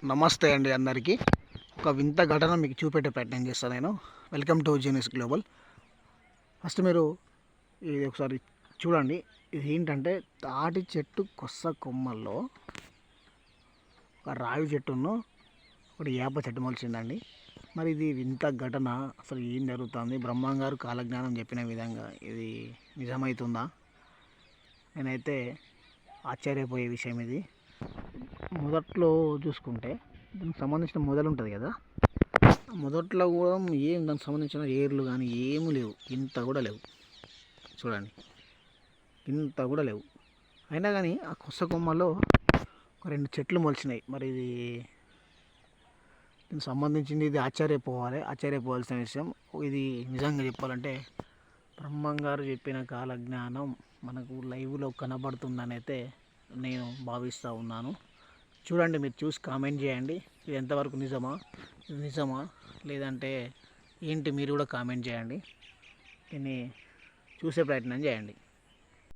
నమస్తే అండి అందరికీ. ఒక వింత ఘటన మీకు చూపెట్టే ప్రయత్నం చేస్తాను నేను. Welcome to genius global. First మీరు ఇది ఒకసారి చూడండి. ఇది ఏంటంటే తాటి చెట్టు కొమ్మ కొమ్మల్లో ఒక రావి చెట్టును ఒకటి వేప చెట్టు మొలిచిందండి. మరి ఇది వింత ఘటన. అసలు ఏం జరుగుతుంది? బ్రహ్మంగారు కాలజ్ఞానం చెప్పిన విధంగా ఇది నిజమవుతుందా? నేనైతే ఆశ్చర్యపోయే విషయం ఇది. మొదట్లో చూసుకుంటే దానికి సంబంధించిన మొదలు ఉంటుంది కదా, మొదట్లో కూడా దానికి సంబంధించిన ఏర్లు కానీ ఏమీ లేవు, ఇంత కూడా లేవు. చూడండి, ఇంత కూడా లేవు. అయినా కానీ ఆ కొమ్మలో ఒక 2 చెట్లు మొలిచినాయి. మరి ఇది దీనికి సంబంధించింది, ఇది ఆశ్చర్యపోవాల్సిన విషయం. ఇది నిజంగా చెప్పాలంటే బ్రహ్మంగారు చెప్పిన కాలజ్ఞానం మనకు లైవ్లో కనబడుతుందని అయితే నేను భావిస్తూ ఉన్నాను. చూడండి, మీరు చూసి కామెంట్ చేయండి. ఇది ఎంతవరకు నిజమా లేదంటే ఏంటి, మీరు కూడా కామెంట్ చేయండి. దీన్ని చూసే ప్రయత్నం చేయండి.